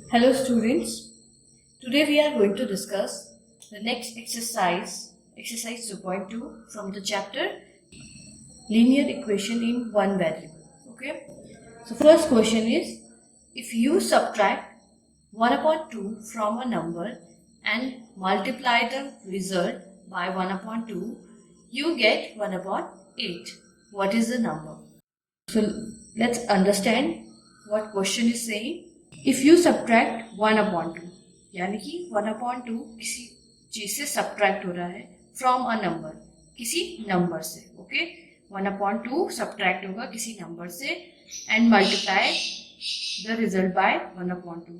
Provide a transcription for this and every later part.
Hello students, today we are going to discuss the next exercise 2.2 from the chapter linear equation in one variable. Okay, so first question is, if you subtract 1 upon 2 from a number and multiply the result by 1 upon 2, you get 1 upon 8. What is the number? So let's understand what question is saying. If you subtract 1/2 यानी कि 1/2 किसी चीज से subtract हो रहा है from a number, किसी number से. ओके, 1/2 सब्ट्रैक्ट होगा किसी नंबर से and multiply the result by 1/2,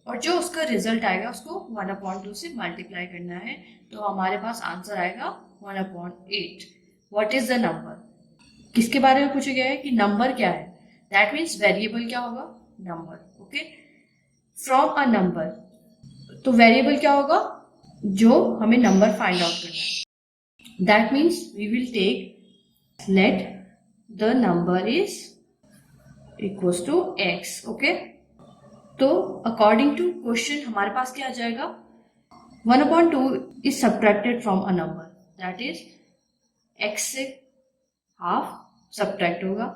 और जो उसका रिजल्ट आएगा उसको 1/2 से मल्टीप्लाई करना है. तो हमारे पास आंसर आएगा 1/8. What is the number? किसके बारे में पूछा गया है कि नंबर क्या है. दैट मीन्स वेरिएबल क्या होगा? Number. Okay, from a number, तो वेरिएबल क्या होगा? जो हमें नंबर फाइंड आउट करना है. That means we will take let the number is equals to x. Okay, तो अकॉर्डिंग टू क्वेश्चन हमारे पास क्या आ जाएगा? 1/2 is subtracted from a number, that is x से हाफ सब्ट्रैक्ट होगा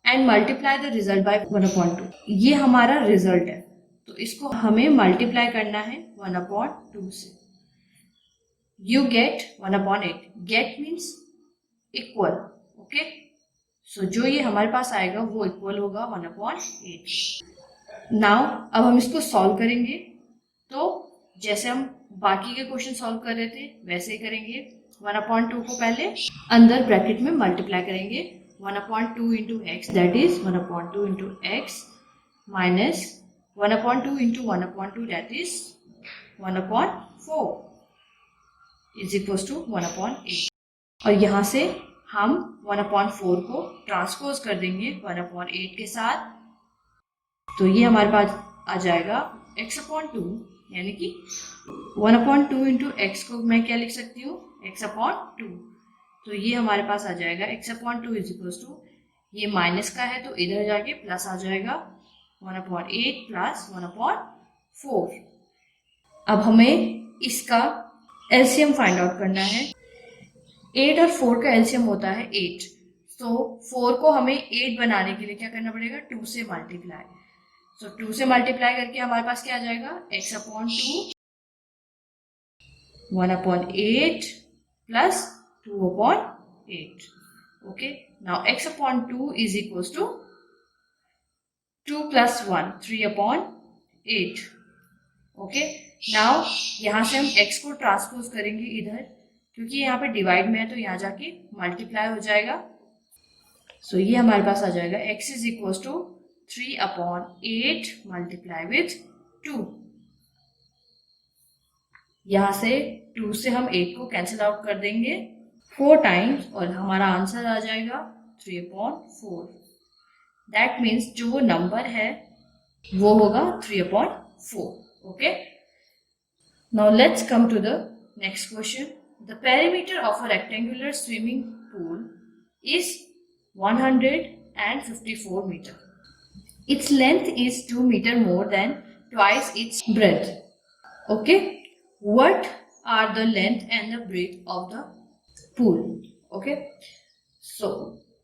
and multiply the result by 1/2. ये हमारा रिजल्ट है, तो इसको हमें मल्टीप्लाई करना है 1/2 से. You get 1/8. Get means equal. Okay, so जो ये हमारे पास आएगा वो इक्वल होगा 1/8. नाउ अब हम इसको सॉल्व करेंगे. तो जैसे हम बाकी के क्वेश्चन सॉल्व कर रहे थे वैसे ही करेंगे. 1/2 को पहले अंदर ब्रैकेट में मल्टीप्लाई करेंगे. 1/2 into x, that is 1/2 into x minus 1/2 into 1/2, that is 1/4 is equal to 1/8. और यहाँ से हम 1/4 को ट्रांसपोज कर देंगे 1/8 के साथ. तो ये हमारे पास आ जाएगा x/2, यानी कि 1/2 इंटू एक्स को मैं क्या लिख सकती हूँ? x/2. तो ये हमारे पास आ जाएगा x/2 इज इक्वल टू, ये माइनस का है तो इधर जाके प्लस आ जाएगा 1/8 प्लस 1/4. अब हमें इसका एलसीएम फाइंड आउट करना है. 8 और 4 का एलसीएम होता है 8. तो 4 को हमें 8 बनाने के लिए क्या करना पड़ेगा? 2 से मल्टीप्लाई. सो 2 से मल्टीप्लाई करके हमारे पास क्या आ जाएगा? x/2 1/8 plus 2/8. Okay, now x/2 is equal to 2 plus 1, 3/8. Okay, now यहाँ से हम x को ट्रांसपोज करेंगे इधर, क्योंकि यहाँ पे डिवाइड में है तो यहाँ जाके मल्टीप्लाई हो जाएगा. सो ये हमारे पास आ जाएगा x is equal to 3/8 multiply with 2. यहाँ से 2 से हम 8 को कैंसिल आउट कर देंगे 4 टाइम्स और हमारा आंसर आ जाएगा 3/4. दैट मीन्स जो वो नंबर है वो होगा 3/4. Okay, now let's come to the next question. The perimeter of a rectangular swimming pool is 154 metre. Its length is 2 metre more than twice its breadth. Okay, what are the length and the breadth of the pool? Okay, so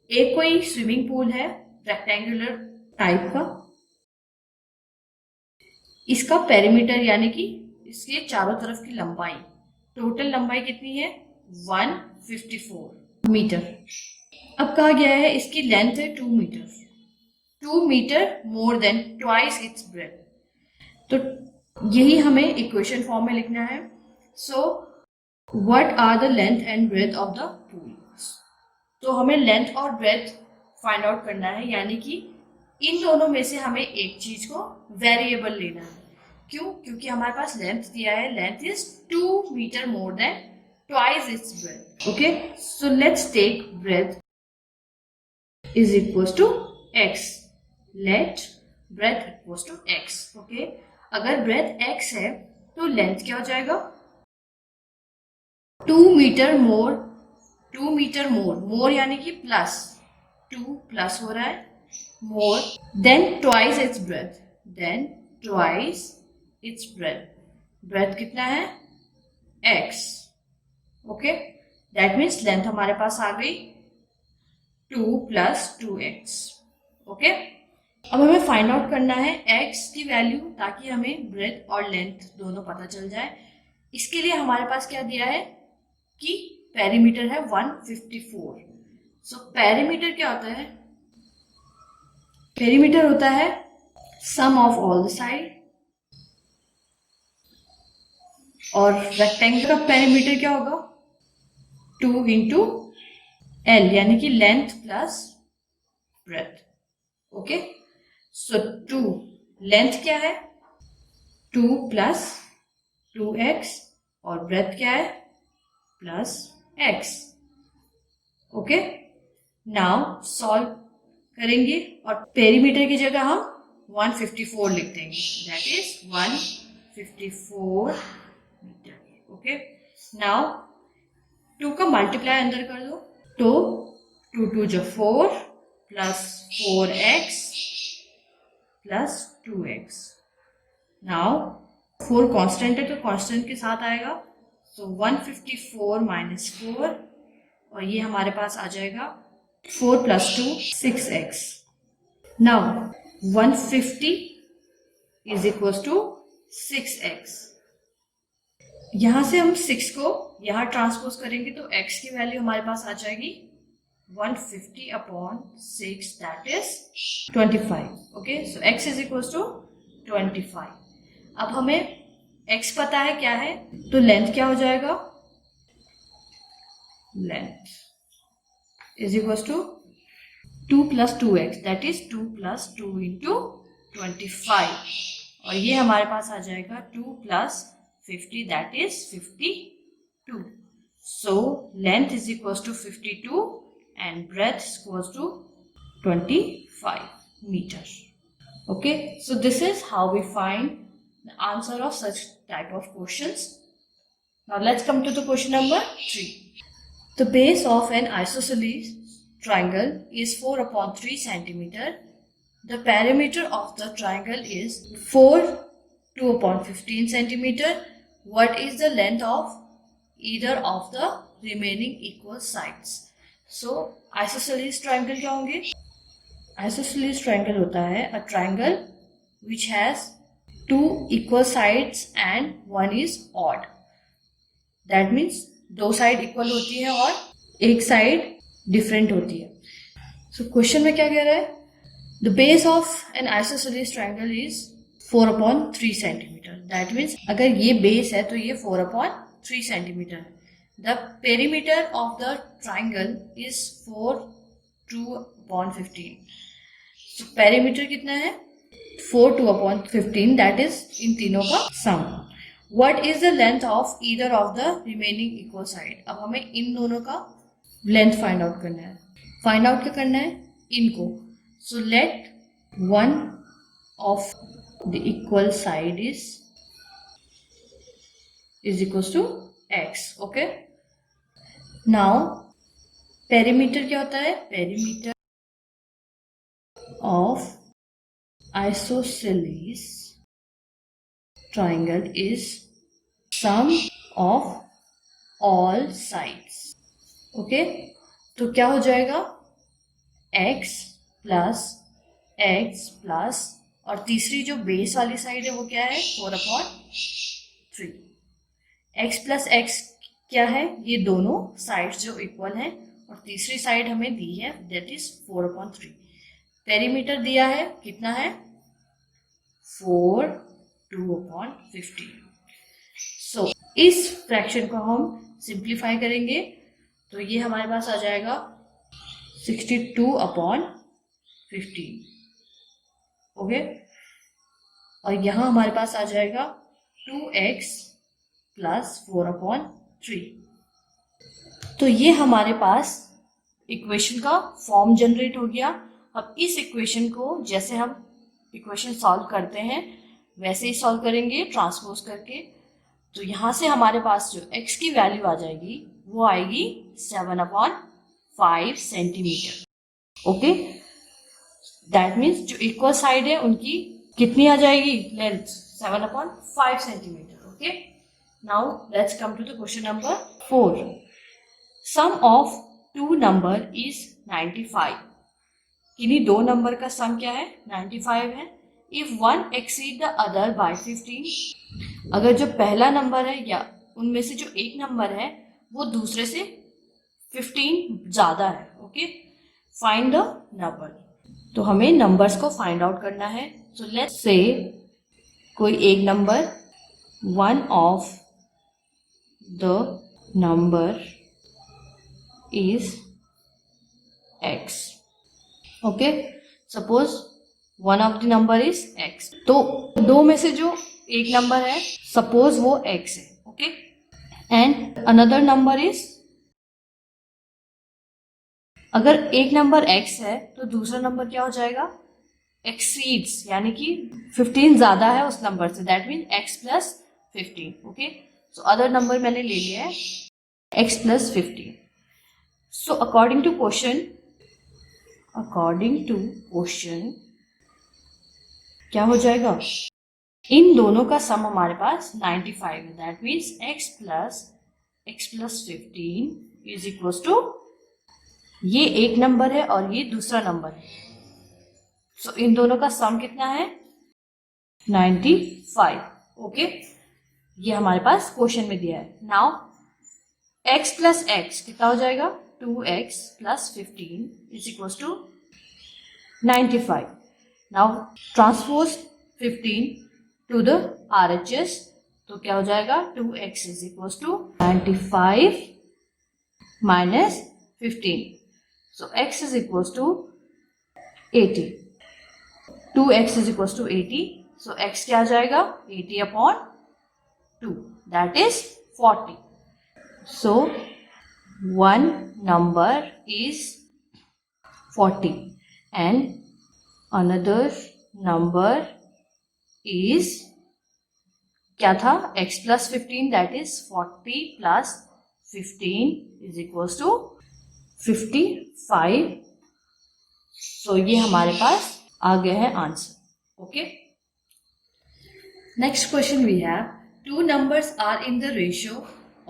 एक कोई swimming pool है rectangular type का. इसका perimeter यानी कि इसके चारों तरफ की लंबाई, टोटल लंबाई कितनी है? 154 मीटर. अब कहा गया है इसकी लेंथ है 2 meter. 2 metre more than twice its breadth. तो यही हमें इक्वेशन फॉर्म में लिखना है. So what are the length and breadth of the pool? तो हमें लेंथ और ब्रेथ फाइंड आउट करना है, यानी कि इन दोनों में से हमें एक चीज को वेरिएबल लेना है. क्यों? क्योंकि हमारे पास लेंथ दिया है, length is 2 metre more than twice its breadth. Okay, so let's take breadth is equal to x. Let breadth equal to x. Okay, अगर ब्रेथ x है तो लेंथ क्या हो जाएगा? 2 मीटर मोर. 2 मीटर मोर यानी कि प्लस 2 प्लस हो रहा है more than twice its breadth. Then twice its breadth. Breadth कितना है? x. Okay, that means length हमारे पास आ गई 2 + 2x. ओके, अब हमें फाइंड आउट करना है x की वैल्यू ताकि हमें ब्रेथ और लेंथ दोनों पता चल जाए. इसके लिए हमारे पास क्या दिया है कि पेरीमीटर है 154. सो पेरीमीटर क्या होता है? पेरीमीटर होता है सम ऑफ ऑल द साइड. और रेक्टेंगल का पेरीमीटर क्या होगा? 2 × L, यानी कि लेंथ प्लस ब्रेथ. ओके, सो 2 लेंथ क्या है? 2 + 2x और ब्रेथ क्या है? +x. ओके, नाउ सॉल्व करेंगे और पेरीमीटर की जगह हम 154 लिख देंगे. That is 154 meter. Okay, now 2 का मल्टीप्लाई अंदर कर दो तो 2 × 2 = 4 + 4x + 2x. नाउ 4 कांस्टेंट है तो कांस्टेंट के साथ आएगा. सो 154 - 4 और ये हमारे पास आ जाएगा 4 + 2 6x. Now 150 = 6x. यहां से हम 6 को यहां ट्रांसपोज करेंगे तो x की वैल्यू हमारे पास आ जाएगी 150/6, that is 25. Okay, so x = 25. अब हमें x पता है क्या है, तो लेंथ क्या हो जाएगा? Length = 2 + 2x, that is 2 + 2 × 25. और ये हमारे पास आ जाएगा 2 + 50, that is 52. So length = 52 and breadth = 25 meters. Okay, so this is how we find the answer of such type of questions. Now let's come to the question number 3. The base of an isosceles triangle is 4/3 centimeter. The perimeter of the triangle is 4 2/15 centimeter. What is the length of either of the remaining equal sides? So isosceles triangle क्या होंगे? Isosceles triangle होता है a triangle which has 2 equal sides and 1 is odd. That means 2 side equal होती है और 1 side different होती है. So question में क्या कह रहा है? The base of an isosceles triangle is 4/3 centimeter. That means अगर ये बेस है तो ये 4/3 centimeter है. The perimeter of the triangle is 4 2/15. So perimeter कितना है? 4 2/15, that is इन तीनों का sum. What is the length of either of the remaining equal side? अब हमें इन दोनों का लेंथ फाइंड आउट करना है. फाइंड आउट क्या करना है? इनको. So let one of the equal side is equals to x. Okay. Now perimeter क्या होता है? Perimeter of isosceles triangle is sum of all sides. Okay, तो क्या हो जाएगा? x plus x plus और तीसरी जो बेस वाली साइड है वो क्या है? 4/3. x plus x क्या है? ये दोनों साइड्स जो इक्वल हैं और तीसरी साइड हमें दी है दैट इज 4/3. पेरीमीटर दिया है कितना है? 4 2/15. सो इस फ्रैक्शन को हम सिंप्लीफाई करेंगे तो ये हमारे पास आ जाएगा 62/15. ओके, और यहाँ हमारे पास आ जाएगा 2x + 4/3. तो ये हमारे पास इक्वेशन का फॉर्म जनरेट हो गया. अब इस इक्वेशन को जैसे हम इक्वेशन सॉल्व करते हैं वैसे ही सॉल्व करेंगे ट्रांसपोज करके. तो यहाँ से हमारे पास जो x की वैल्यू आ जाएगी वो आएगी 7/5 सेंटीमीटर. ओके, दैट मीन्स जो इक्वल साइड है उनकी कितनी आ जाएगी length? 7/5 centimeter. Okay, now let's come to the question number 4. Sum of two number is 95. किन्हीं दो नंबर का सम क्या है? 95 है. If one exceed the other by 15, अगर जो पहला नंबर है या उनमें से जो एक नंबर है वो दूसरे से 15 ज्यादा है. Okay, find the number. तो हमें नंबर्स को फाइंड आउट करना है. सो लेट्स से कोई एक number, one of the number is x. Okay, suppose one of the number is x. तो दो में से जो एक नंबर है, सपोज वो x है. Okay, and another number is, अगर एक नंबर x है तो दूसरा नंबर क्या हो जाएगा? एक्सीड्स, यानी कि 15 ज्यादा है उस नंबर से. That mean x plus 15. Okay, so other number मैंने ले लिया है x plus 15. So according to question क्या हो जाएगा? इन दोनों का सम हमारे पास 95 है. That means x plus 15 is equal to, ये एक नंबर है और ये दूसरा नंबर है. सो इन दोनों का सम कितना है? 95. ओके, ये हमारे पास क्वेश्चन में दिया है. नाउ x प्लस x कितना हो जाएगा? 2x plus 15 is equal to 95. Now transpose 15 to the RHS, तो क्या हो जाएगा? 2x is equal to 95 minus 15. So x is equal to 80. 2x is equal to 80. So x क्या आ जाएगा? 80/2, that is 40. So one number is 40 and another number is क्या था? x plus 15, that is 40 plus 15 is equals to 55. so ये हमारे पास आ गया है answer. Okay, next question we have, two numbers are in the ratio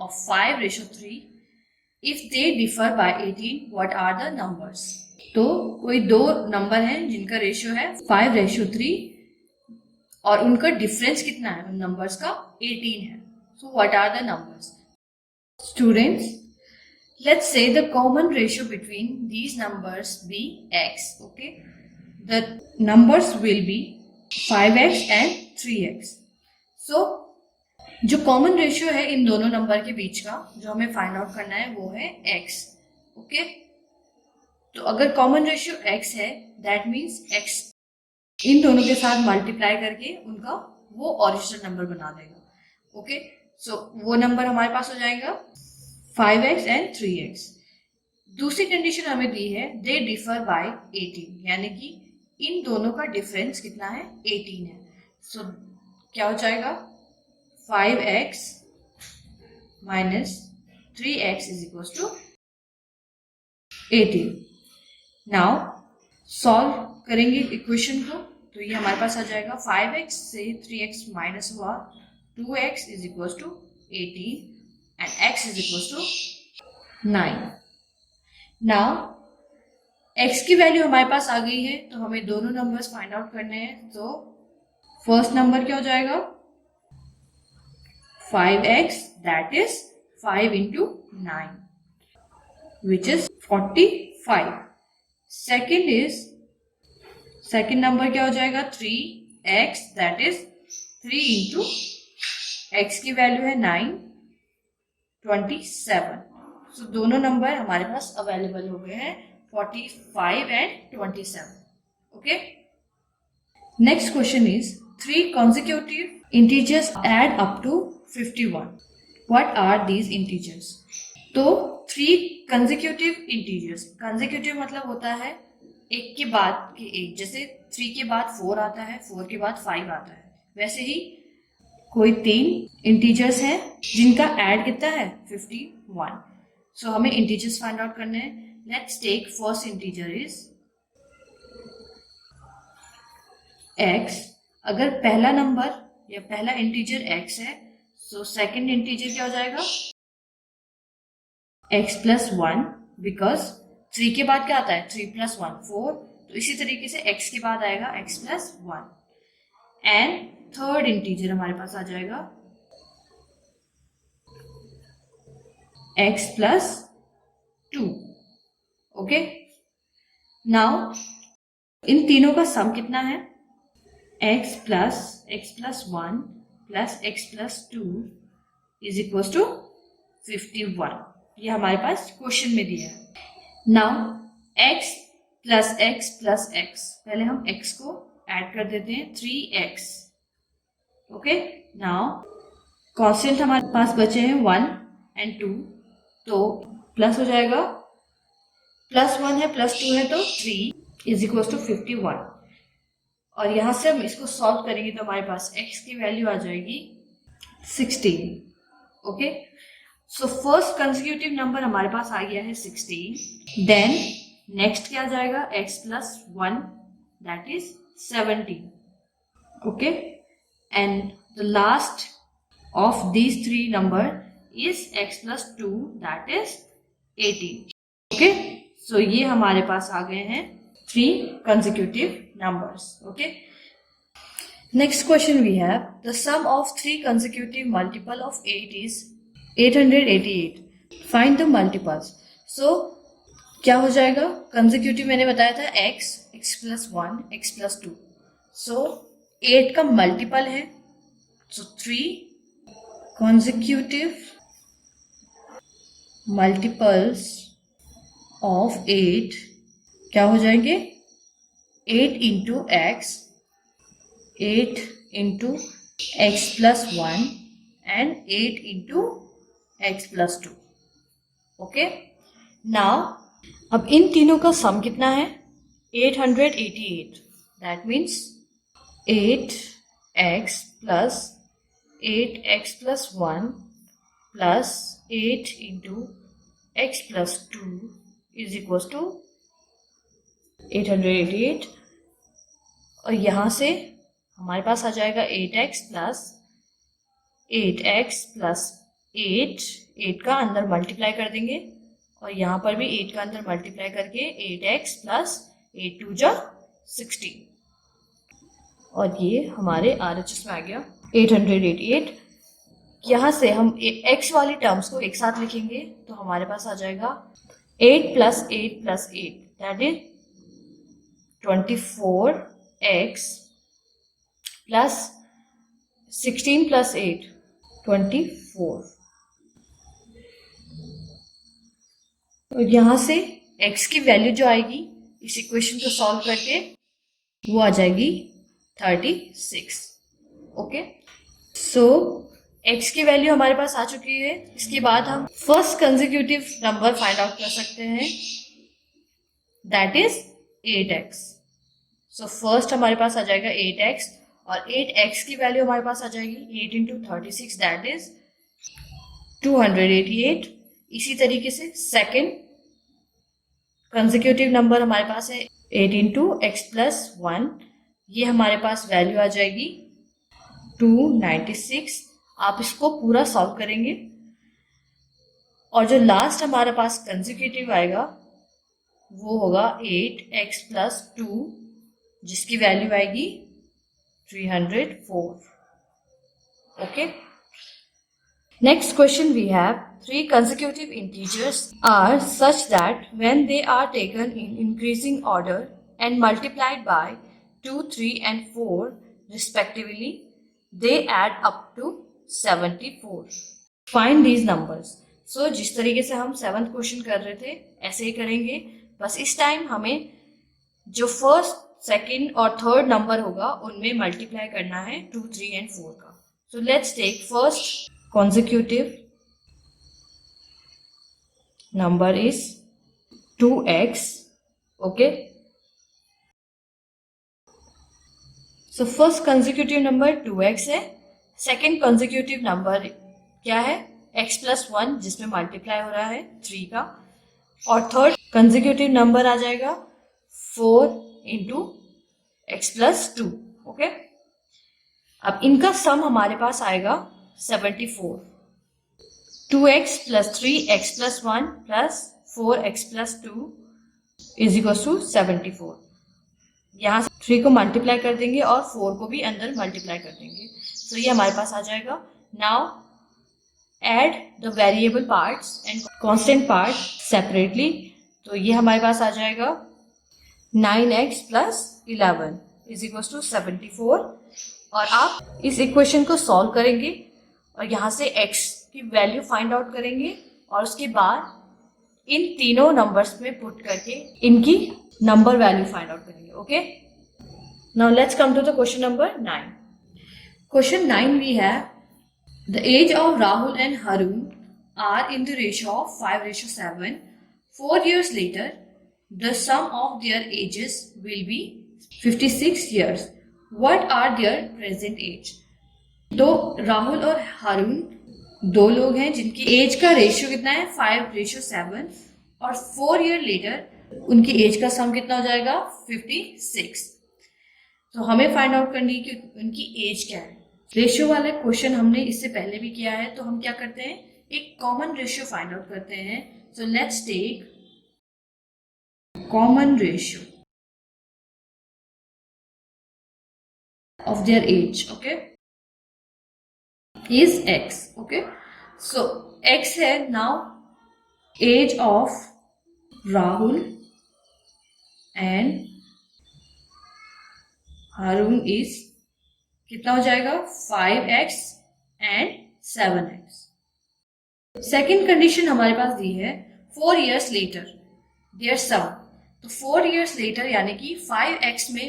of 5:3. If they differ by 18, what are the numbers? तो कोई दो नंबर हैं जिनका रेशियो है 5:3 और उनका डिफरेंस कितना है उन नंबर्स का? 18 है. So what are the numbers? Students, let's say the common ratio between these numbers be x. Okay, the numbers will be 5x and 3x. So जो कॉमन रेशियो है इन दोनों नंबर के बीच का, जो हमें फाइंड आउट करना है, वो है x. ओके, तो अगर कॉमन रेशियो x है, दैट मीन्स x इन दोनों के साथ मल्टीप्लाई करके उनका वो ओरिजिनल नंबर बना देगा. ओके, सो वो नंबर हमारे पास हो जाएगा 5x एंड 3x. दूसरी कंडीशन हमें दी है, दे डिफर बाय 18, यानी कि इन दोनों का डिफरेंस कितना है? 18 है. सो क्या हो जाएगा? 5x minus 3x is equals to 18. Now solve करेंगे इक्वेशन को, तो ये हमारे पास आ जाएगा 5x से 3x माइनस हुआ 2x is equals to 18 and x is equals to 9. Now x की वैल्यू हमारे पास आ गई है, तो हमें दोनों नंबर्स फाइंड आउट करने हैं. तो फर्स्ट नंबर क्या हो जाएगा? 5x, that is 5 into 9, which is 45. Second number क्या हो जाएगा? 3x, that is 3 into x की वैल्यू है 9, 27. So दोनों नंबर हमारे पास अवेलेबल हो गए हैं, 45 and 27. Okay. Next question is, 3 consecutive integers add up to 51. What are these integers? तो 3 consecutive integers, consecutive मतलब होता है एक के बाद के एक. जैसे 3 के बाद 4 आता है, 4 के बाद 5 आता है, वैसे ही कोई 3 इंटीजर्स हैं जिनका ऐड कितना है? 51. सो हमें इंटीजर्स फाइंड आउट करने हैं. Let's take first integer is x. अगर पहला नंबर या पहला इंटीजर x है, सो सेकंड इंटीजर क्या हो जाएगा, x प्लस 1, बिकॉज 3 के बाद क्या आता है, 3 प्लस 1 4, तो इसी तरीके से x के बाद आएगा x plus 1, and third integer हमारे पास आ जाएगा x प्लस 2. ओके, नाउ इन तीनों का सम कितना है, x plus 1 plus x plus 2 is equal to 51. ये हमारे पास क्वेश्चन में दिया है. नाउ x प्लस x, पहले हम x को ऐड कर देते हैं, 3x. ओके, नाउ कांस्टेंट हमारे पास बचे हैं 1 एंड 2, तो प्लस हो जाएगा, प्लस 1 है प्लस 2 है तो 3 इज इक्वल टू 51. और यहां से हम इसको सॉल्व करेंगे तो हमारे पास x की वैल्यू आ जाएगी 16. Okay, so first consecutive number हमारे पास आ गया है 16. देन नेक्स्ट क्या आ जाएगा, x plus 1 that is 17. Okay, and the last of these 3 number is x plus 2 that is 18. Okay, so ये हमारे पास आ गए हैं 3 consecutive numbers. Okay, next question we have, the sum of 3 consecutive multiple of 8 is 888. Find the multiples. So क्या हो जाएगा, consecutive मैंने बताया था x plus 1 x plus 2, so 8 का multiple है, so 3 consecutive multiples of 8 क्या हो जाएंगे, 8 into x, 8 into x plus 1 and 8 into x plus 2. Okay, now अब इन तीनों का सम कितना है, 888. That means 8x plus 8x plus 1 plus 8 into x plus 2 is equal to 888. और यहां से हमारे पास आ जाएगा 8x प्लस 8 का अंदर मल्टीप्लाई कर देंगे, और यहां पर भी 8 का अंदर मल्टीप्लाई करके 8x प्लस 8 2 जा 16, और ये हमारे RHS में आ गया 888. यहां से हम x वाली टर्म्स को एक साथ लिखेंगे तो हमारे पास आ जाएगा 8 plus 8 plus 8 that is 24x plus 16 plus 8 24. और यहां से x की वैल्यू जो आएगी इस इक्वेशन को सॉल्व करके वो आ जाएगी 36. ओके, सो x की वैल्यू हमारे पास आ चुकी है. इसके बाद हम first consecutive number find out कर सकते हैं, that is 8x. So first हमारे पास आ जाएगा 8x, और 8x की वैल्यू हमारे पास आ जाएगी 8 इंटू 36 दैट इज 288. इसी तरीके से सेकेंड कंसेक्यूटिव नंबर हमारे पास है 8 इंटू एक्स प्लस 1, ये हमारे पास वैल्यू आ जाएगी 296. आप इसको पूरा सॉल्व करेंगे, और जो लास्ट हमारे पास कंसेक्यूटिव आएगा वो होगा 8x प्लस 2, जिसकी वैल्यू आएगी 304. Okay, next question we have 3 consecutive integers are such that when they are taken in increasing order and multiplied by 2, 3 and 4 respectively, they add up to 74. Find these numbers. So जिस तरीके से हम 7th question कर रहे थे ऐसे ही करेंगे, बस इस टाइम हमें जो फर्स्ट, सेकंड और थर्ड नंबर होगा उनमें मल्टीप्लाई करना है 2, 3 एंड 4 का. So let's take first consecutive number is 2x. okay, so first consecutive number 2x है, second consecutive number क्या है, x plus 1 जिसमें मल्टीप्लाई हो रहा है 3 का, और थर्ड consecutive नंबर आ जाएगा 4 इंटू एक्स प्लस 2. ओके, अब इनका सम हमारे पास आएगा 74। 2x plus 3x plus 1 plus 4x plus 2 is equal to 74। यहाँ से 3 को मल्टीप्लाई कर देंगे और 4 को भी अंदर मल्टीप्लाई कर देंगे, तो ये हमारे पास आ जाएगा। Now add the variable parts and constant part separately, तो ये हमारे पास आ जाएगा 9x plus 11 is equal to 74। और आप इस इक्वेशन को सॉल्व करेंगे और यहाँ से x की वैल्यू फाइंड आउट करेंगे और उसके बाद इन तीनों नंबर्स में पुट करके इनकी नंबर वैल्यू फाइंड आउट करेंगे। Okay, now let's come to the question number 9. Question 9 we have the age of Rahul and Harun are in the ratio of 5:7. 4 years later, the sum of their ages will be 56 years. What are their present age? तो राहुल और हारून दो लोग हैं जिनकी as का ratio कितना है 5:7 और 4 ईयर लेटर उनकी एज का सम कितना हो जाएगा 56। तो हमें फाइंड आउट करनी है कि उनकी एज क्या है। रेशियो वाला क्वेश्चन हमने इससे पहले भी किया है, तो हम क्या करते हैं एक कॉमन रेशियो फाइंड आउट करते हैं। So let's take common ratio of their age, okay, is x. Okay, so x है now age of Rahul and Harun is कितना हो जाएगा 5x and 7x। Second condition हमारे पास दी है 4 years later their sum, तो 4 years later यानी कि 5x में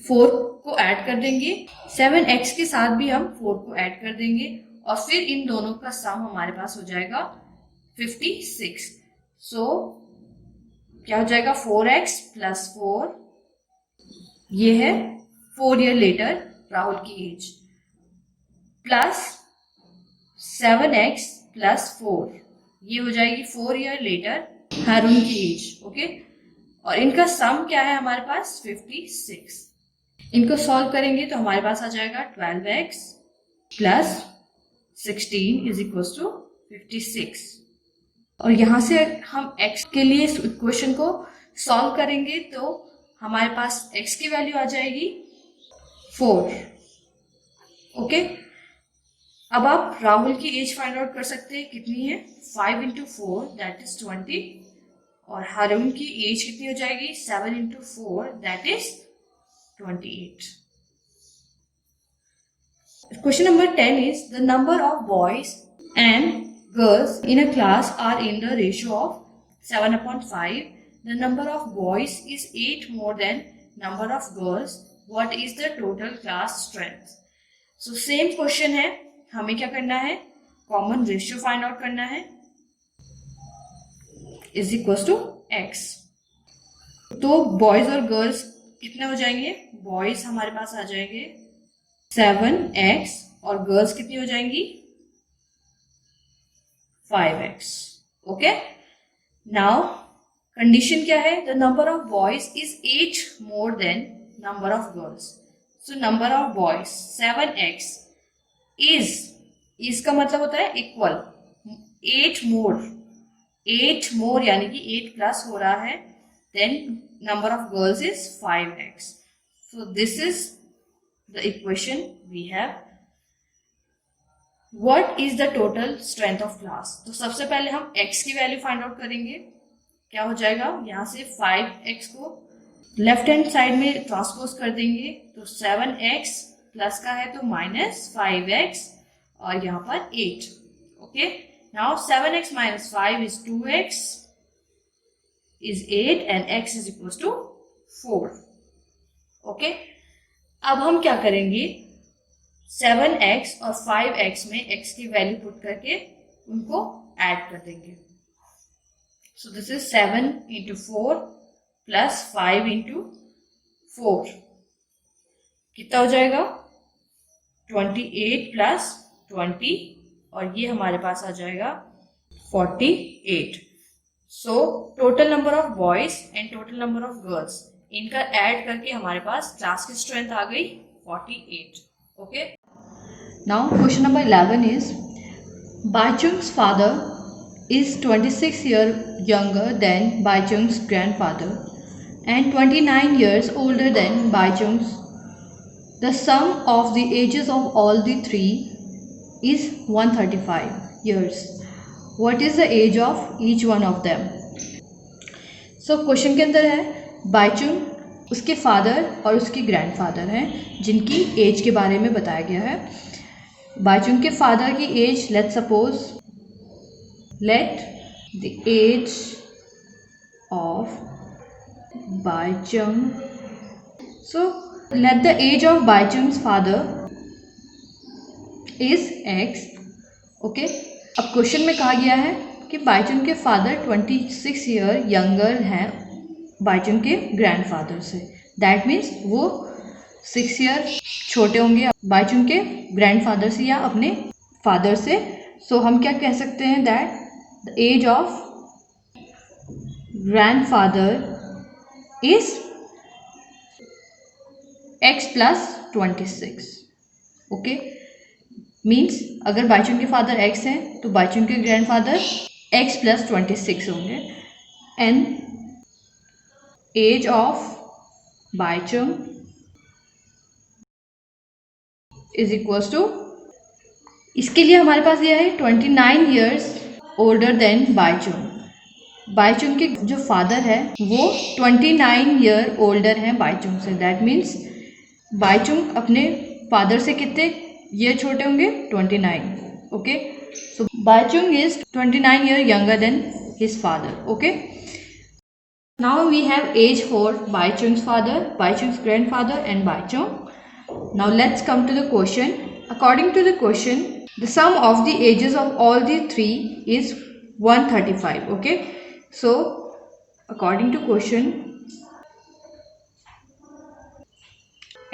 4 को ऐड कर देंगे, 7x के साथ भी हम 4 को ऐड कर देंगे और फिर इन दोनों का सम हमारे पास हो जाएगा 56। सो क्या हो जाएगा 4x प्लस 4, ये है 4 ईयर लेटर राहुल की एज, प्लस 7x प्लस 4, ये हो जाएगी 4 ईयर लेटर हारून की एज। ओके, और इनका सम क्या है हमारे पास 56। इनको सॉल्व करेंगे तो हमारे पास आ जाएगा 12x plus 16 is equal to 56। और यहाँ से हम x के लिए इस इक्वेशन को सॉल्व करेंगे तो हमारे पास x की वैल्यू आ जाएगी 4। ओके, अब आप राहुल की एज फाइंड आउट कर सकते हैं, कितनी है 5 into 4 दैट इज 20, और हारून की एज कितनी हो जाएगी 7 into 4 that is 28। Question number 10 is the number of boys and girls in a class are in the ratio of 7/5। The number of boys is 8 more than number of girls, what is the total class strength. So same question है, हमें क्या करना है common ratio find out करना है is equal to x। तो boys और girls कितने हो जाएंगे, बॉयज हमारे पास आ जाएंगे 7x और गर्ल्स कितनी हो जाएंगी 5x। ओके, नाउ कंडीशन क्या है, the number of boys is 8 more than number of girls. So number of boys 7x is का मतलब होता है इक्वल 8 मोर यानी कि 8 प्लस हो रहा है then number of girls is 5x। So this is the equation we have. What is the total strength of class. तो सबसे पहले हम x की वैल्यू फाइंड आउट करेंगे, क्या हो जाएगा यहाँ से 5x को लेफ्ट हैंड साइड में ट्रांसपोज कर देंगे, तो 7x प्लस का है तो माइनस 5x और यहाँ पर 8। Okay, now 7x minus 5 is 2x is 8 and x is equals to 4. Okay, अब हम क्या करेंगे 7x और 5x में x की वैल्यू पुट करके उनको ऐड कर देंगे। So this is 7 into 4 plus 5 into 4, कितना हो जाएगा 28 plus 20 और ये हमारे पास आ जाएगा 48। So total number of boys and total number of girls इनका ऐड करके हमारे पास क्लास की स्ट्रेंथ आ गई 48। Okay, Now question number 11 is Baichung's father is 26 years younger than Baichung's grandfather and 29 years older than Baichung's. The sum of the ages of all the three is 135 years. What is the age of each one of them? So question के अंदर है बाइचुंग उसके father और उसके grandfather हैं जिनकी as के बारे में बताया गया है. बाइचुंग के फादर की age let the age of Bhaichung. So let the age of Bhaichung's father is x. Okay, अब क्वेश्चन में कहा गया है कि बाइचुंग के फादर 26 ईयर यंगर हैं बाइचुंग के ग्रैंडफादर से. दैट मीन्स वो 6 ईयर छोटे होंगे बाइचुंग के ग्रैंडफादर से या अपने फादर से. सो हम क्या कह सकते हैं that the age of grandfather is x plus 26. Okay, means अगर बाइचुंग के फादर x हैं तो बाइचुंग के ग्रैंडफादर x plus 26 होंगे. And age of Bhaichung is equals to, इसके लिए हमारे पास यह है 29 years older than Bhaichung. Bhaichung के जो फादर है वो 29 ईयर ओल्डर हैं बाइचुंग से. दैट मीन्स बाइचुंग अपने फादर से कितने ईयर छोटे होंगे? 29. Okay, so Bhaichung is 29 year younger than his father. Okay, now we have age for Bhaichung's father, Bhaichung's grandfather and Bhaichung. Now let's come to the question. According to the question the sum of the ages of all the three is 135. Okay, so according to question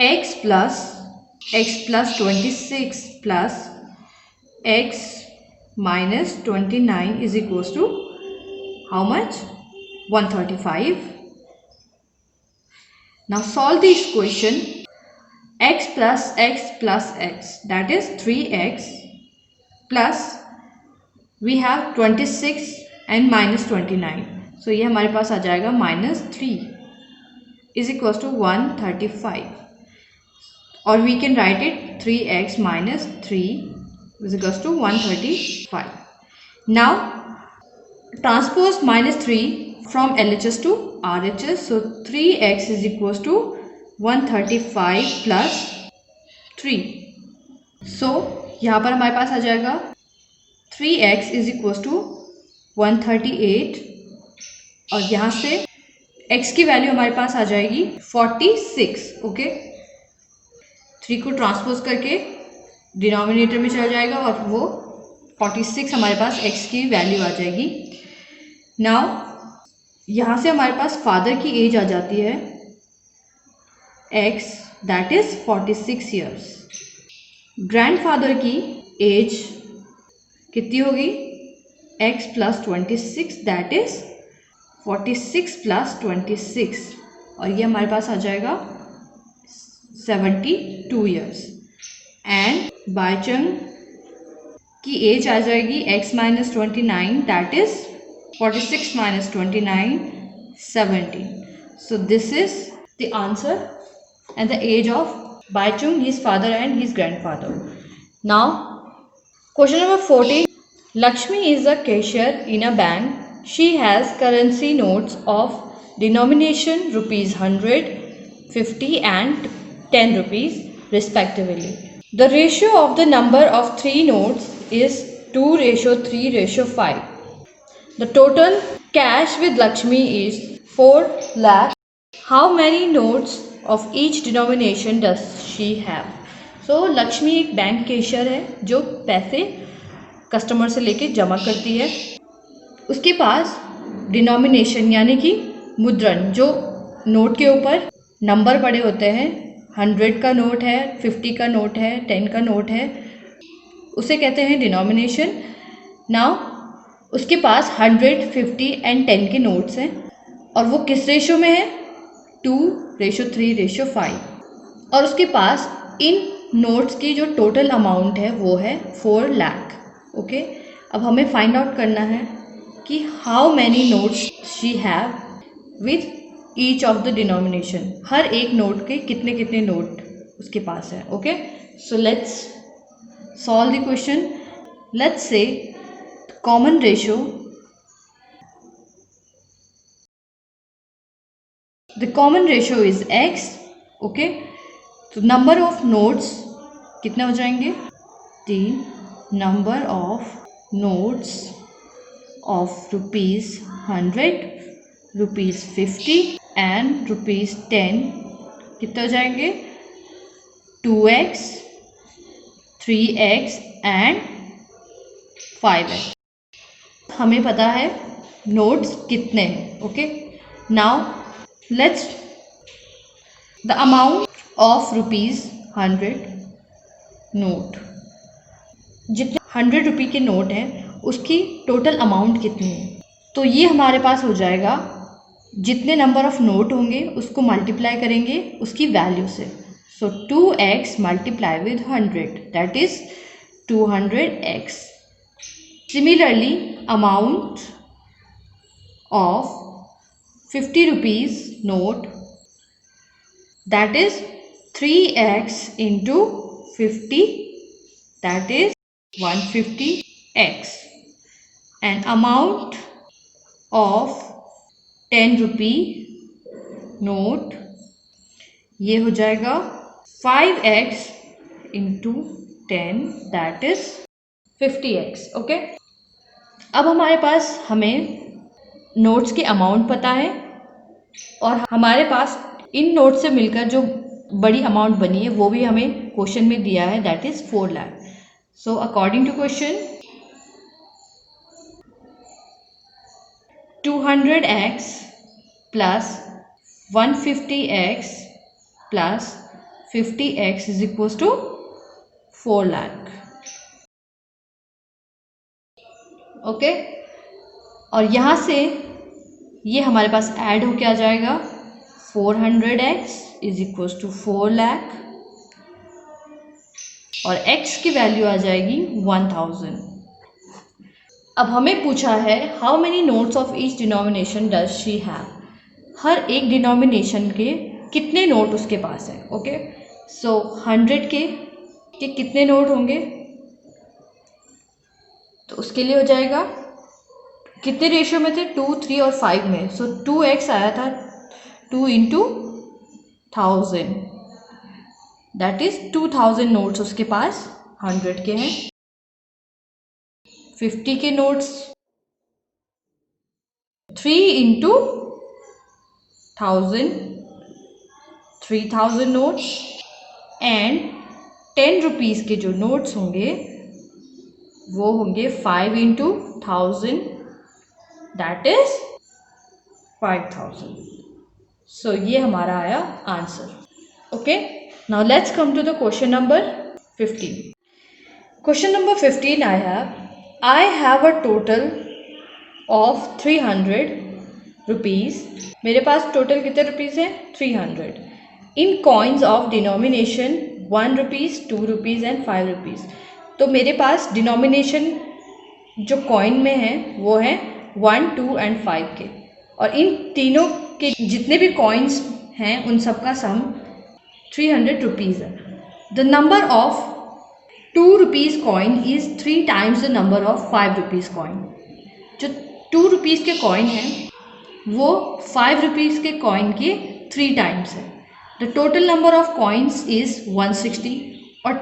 x plus 26 plus x minus 29 is equals to how much? 135. Now solve this equation. X plus x that is 3x plus we have 26 and minus 29. So ये हमारे पास आ जाएगा -3 is equals to 135. Or we can write it 3x minus 3 is equals to 135. Now transpose -3 from LHS to RHS. So 3x is equals to 135 plus 3. So यहाँ पर हमारे पास आ जाएगा 3x is equals to 138 और यहाँ से x की वैल्यू हमारे पास आ जाएगी 46. ओके, 3 को ट्रांसपोज करके डिनोमिनेटर में चला जाएगा और वो 46 हमारे पास x की वैल्यू आ जाएगी. नाउ यहाँ से हमारे पास फादर की एज आ जाती है x that is 46 years. Grandfather की एज कितनी होगी? x plus 26 that is 46 plus 26 और ये हमारे पास आ जाएगा 72 ईयर्स. एंड बाइचुंग की एज आ जाएगी x minus 29 that is 46 minus 29 17. So this is the answer and the age of Baichung, his father and his grandfather. Now question number 14. Lakshmi is a cashier in a bank. She has currency notes of denomination rupees 100, 50 and 10 rupees respectively. The ratio of the number of 3 notes is 2:3:5. The total cash with Lakshmi is 4 lakh. How many notes of each denomination does she have? So Lakshmi एक bank cashier है जो पैसे customer से लेके जमा करती है. उसके पास डिनोमिनेशन यानी कि मुद्रण, जो नोट के ऊपर नंबर पड़े होते हैं, 100 का नोट है, 50 का नोट है, 10 का नोट है, उसे कहते हैं डिनोमिनेशन. नाउ उसके पास 100, 50 एंड 10 के नोट्स हैं और वो किस रेशो में है? 2:3:5. और उसके पास इन नोट्स की जो टोटल अमाउंट है वो है 4 लाख। ओके, अब हमें फाइंड आउट करना है कि how many notes she have with each of the denomination, हर एक नोट के कितने कितने नोट उसके पास है। Okay, so let's solve the question. Let's say common ratio, the common ratio is x। Okay, तो नंबर ऑफ नोट्स कितने हो जाएंगे? 3। Number of notes of ₹100, ₹50 and ₹10 कितने हो जाएंगे? 2x, 3x and 5x। हमें पता है नोट्स कितने हैं। Okay, now let's the amount of ₹100 note, जितने 100 रुपये के नोट हैं उसकी टोटल अमाउंट कितनी है? तो ये हमारे पास हो जाएगा, जितने नंबर ऑफ नोट होंगे उसको मल्टीप्लाई करेंगे उसकी वैल्यू से। सो 2x multiply with 100 that is 200x। Similarly amount of 50 rupees note, that is 3x into 50, that is 150x, and amount of 10 rupee note ये हो जाएगा 5x into 10, that is 50x। Okay, अब हमारे पास हमें notes की amount पता है और हमारे पास इन नोट से मिलकर जो बड़ी अमाउंट बनी है वो भी हमें क्वेश्चन में दिया है, that is 4 lakh. So according to question 200x plus 150x plus 50x is equal to 4 lakh. Okay, और यहाँ से ये हमारे पास ऐड होके आ जाएगा 400x is equal to 4 lakh और x की वैल्यू आ जाएगी 1000। अब हमें पूछा है how many notes of each denomination does she have, हर एक डिनोमिनेशन के कितने नोट उसके पास है। ओके, सो 100 के कितने नोट होंगे? तो उसके लिए हो जाएगा, कितने रेशियो में थे? 2, 3 और 5 में। सो 2x आया था 2 into 1000, दैट इज 2000 नोट्स उसके पास 100 के हैं। 50 के notes 3 into 1000, 3000 notes, and 10 rupees के जो नोट्स होंगे वो होंगे 5 into 1000, दैट इज 5000। सो ये हमारा आया answer. Okay, now let's come to the question number 15। Question number 15 I have a total of 300 rupees. मेरे पास टोटल कितने रुपीज़ हैं? 300 in coins of denomination 1 rupees, 2 rupees and 5 rupees. तो मेरे पास डिनोमिनेशन जो कॉइन में है वो है 1, 2 एंड 5 के, और इन तीनों के जितने भी कॉइन्स हैं उन सब का सम 300 रुपीज़ है। The number of 2 rupees coin is 3 times the number of 5 rupees coin. जो 2 रुपीज़ के कॉइन हैं वो 5 रुपीज़ के कॉइन के 3 टाइम्स है। The total number of coins is 160, और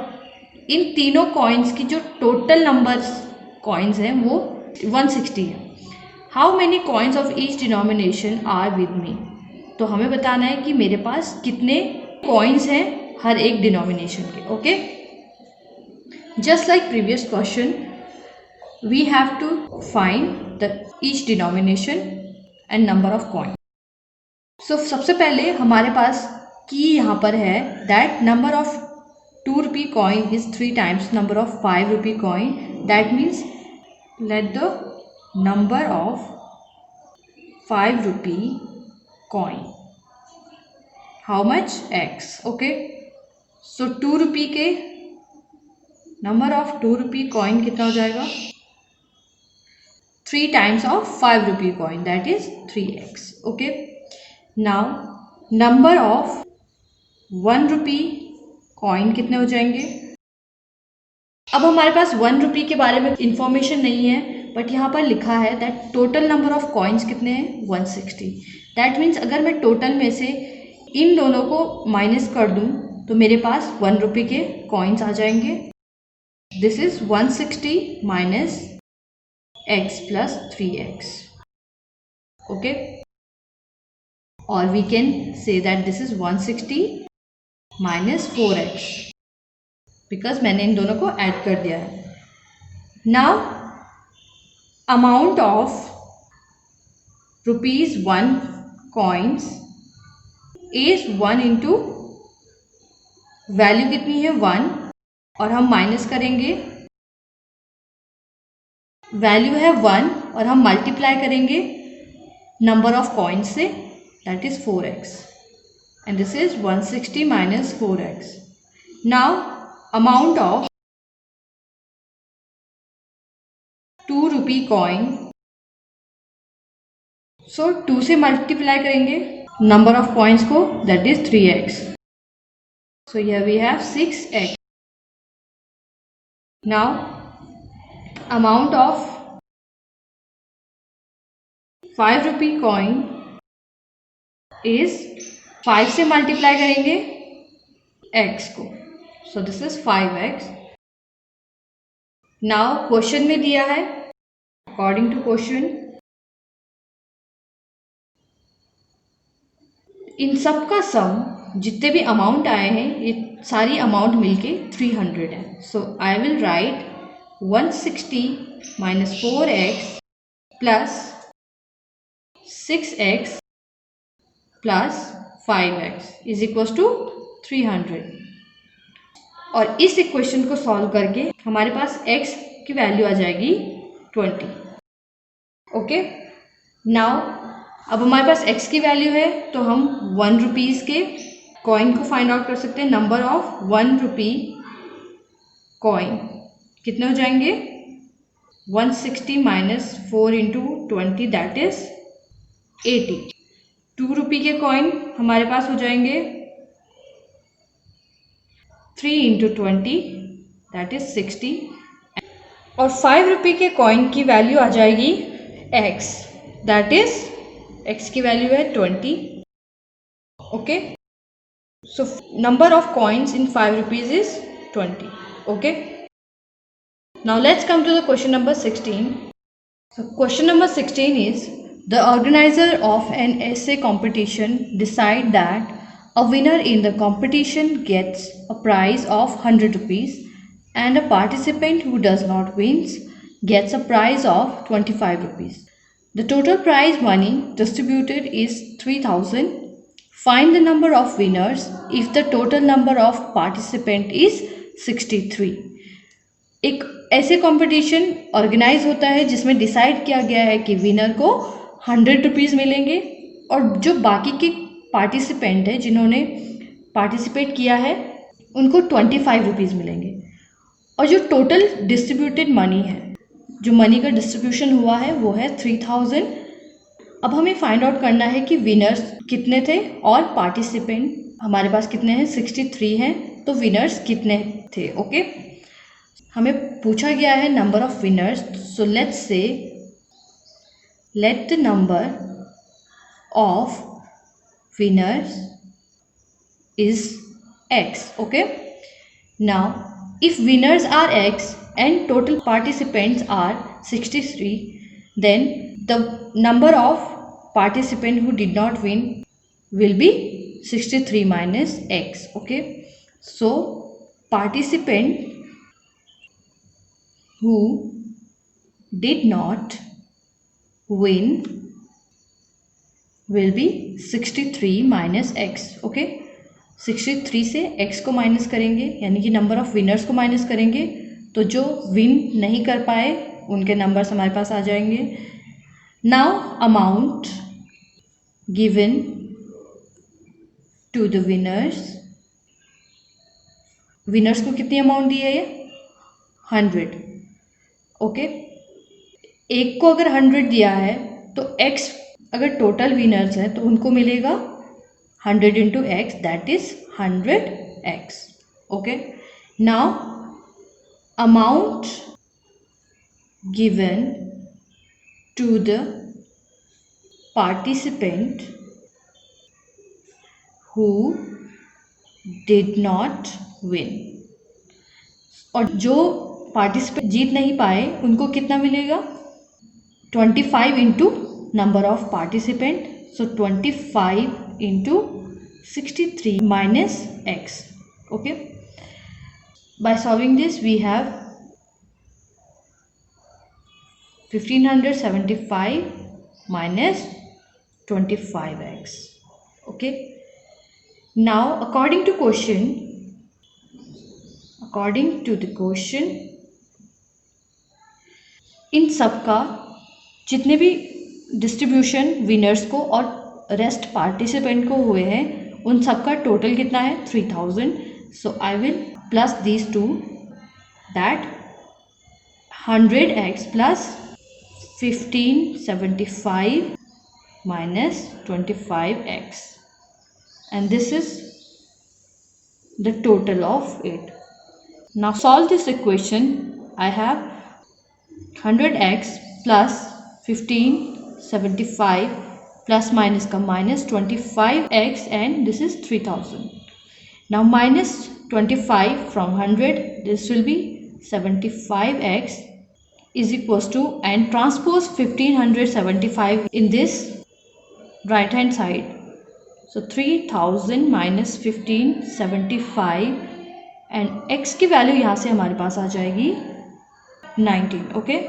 इन तीनों कॉइन्स की जो टोटल नंबर कॉइन्स हैं वो 160 है। How many coins of each denomination are with me, तो हमें बताना है कि मेरे पास कितने कॉइन्स हैं हर एक डिनोमिनेशन के। Okay, just like previous question we have to find the each denomination and number of coin। so सबसे पहले हमारे पास की यहाँ पर है that number of 2 rupee coin is 3 times number of 5 rupee coin, that means let the number of 5 rupee coin how much? X। okay, सो 2 रुपी के number of 2 rupee coin कितना हो जाएगा? 3 times of 5 rupee coin, that is 3x. Okay, now number of 1 rupee coin कितने हो जाएंगे? अब हमारे पास 1 रुपी के बारे में इंफॉर्मेशन नहीं है, बट यहाँ पर लिखा है that total number of coins कितने हैं? 160. दैट मीन्स अगर मैं टोटल में से इन दोनों को माइनस कर दूँ तो मेरे पास 1 रुपी के कॉइन्स आ जाएंगे. This is 160 minus x plus 3x. Okay, or we can say that this is 160 minus 4x because मैंने इन दोनों को ऐड कर दिया है. Now amount of rupees 1 coins is 1 into value कितनी है 1 और हम माइनस करेंगे, वैल्यू है 1 और हम मल्टीप्लाई करेंगे नंबर ऑफ कॉइन्स से, that is 4x, and this is 160 minus 4x. Now amount of 2 rupee coin, so 2 से मल्टीप्लाई करेंगे नंबर ऑफ कॉइन्स को, that is 3x. So here we have 6x. Now amount of 5 rupee coin is 5 से multiply करेंगे x को, so this is 5x. Now question में दिया है, according to question in सब का सम जितने भी अमाउंट आए हैं ये सारी अमाउंट मिलके 300 है. So I will write 160 minus 4x plus 6x plus 5x is equal to 300. और इस इक्वेशन को सॉल्व करके हमारे पास x की वैल्यू आ जाएगी 20. ओके, नाउ अब हमारे पास x की वैल्यू है तो हम 1 रुपीज़ के कॉइन को फाइंड आउट कर सकते हैं. नंबर ऑफ 1 रुपी कॉइन कितने हो जाएंगे? 160 माइनस 4 इंटू 20 दैट इज 80. 2 रुपी के कॉइन हमारे पास हो जाएंगे 3 इंटू 20 दैट इज 60. और 5 रुपी के कॉइन की वैल्यू आ जाएगी x, दैट इज x की वैल्यू है 20. Okay, so number of coins in 5 rupees is 20. Okay, now let's come to the question number 16. So question number 16 is the organizer of an essay competition decide that a winner in the competition gets a prize of 100 rupees and a participant who does not wins gets a prize of 25 rupees. The total prize money distributed is 3000. Find the number of winners if the total number of participant is 63. एक ऐसे competition organise होता है जिसमें decide किया गया है कि winner को 100 रुपीज़ मिलेंगे और जो बाकी के पार्टिसिपेंट हैं जिन्होंने पार्टिसिपेट किया है उनको 25 रुपीज़ मिलेंगे. और जो टोटल डिस्ट्रीब्यूटेड मनी है, जो मनी का डिस्ट्रीब्यूशन हुआ है वो है 3000. अब हमें फाइंड आउट करना है कि विनर्स कितने थे और पार्टिसिपेंट हमारे पास कितने हैं, 63 हैं, तो विनर्स कितने थे. ओके, हमें पूछा गया है number of winners, so let's say late the number of winners is x. Okay, now if winners are x and total participants are 63, then the number of participants who did not win will be 63 minus x. Okay, so participant who did not win will be 63 minus x. Okay, 63 से x को minus करेंगे यानी कि number of winners को minus करेंगे तो जो win नहीं कर पाए उनके नंबर्स हमारे पास आ जाएंगे. Now amount given to the winners winners को कितनी अमाउंट दी है ये 100, ओके। एक को अगर 100 दिया है तो x अगर टोटल विनर्स है तो उनको मिलेगा 100 into x, that is 100x, okay. Now amount given to the participant who did not win, और जो पार्टिसिपेंट जीत नहीं पाए उनको कितना मिलेगा 25 into number of participant, so 25 into 63 minus x, okay. By solving this we have 1575 minus 25x, okay. Now according to the question, इन सब का जितने भी डिस्ट्रीब्यूशन विनर्स को और रेस्ट पार्टिसिपेंट को हुए हैं उन सब का टोटल कितना है 3000, so I will plus these two, that 100x plus 1575 minus 25x, and this is the total of it. Now solve this equation. I have 100x plus 1575 plus minus का minus 25x, and this is 3000. Now minus 25 from 100, this will be 75x is equals to, and transpose 1575 in this right hand side, so 3000 minus 1575, and x की value यहाँ से हमारे पास आ जाएगी 19, okay.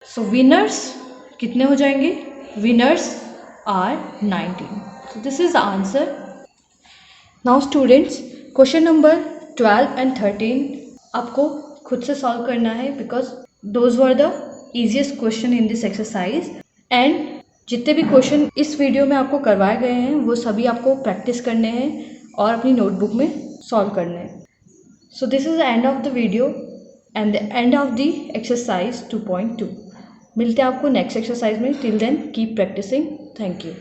सो winners कितने हो जाएंगे, winners are 19, so this is the answer. Now students, question number 12 and 13 आपको खुद से सॉल्व करना है, because those were the easiest question in this exercise, and जितने भी क्वेश्चन इस वीडियो में आपको करवाए गए हैं वो सभी आपको प्रैक्टिस करने हैं और अपनी नोटबुक में सॉल्व करने हैं। So this is the end of the video and the end of the exercise 2.2। मिलते हैं आपको नेक्स्ट एक्सरसाइज में। Till then keep practicing. Thank you.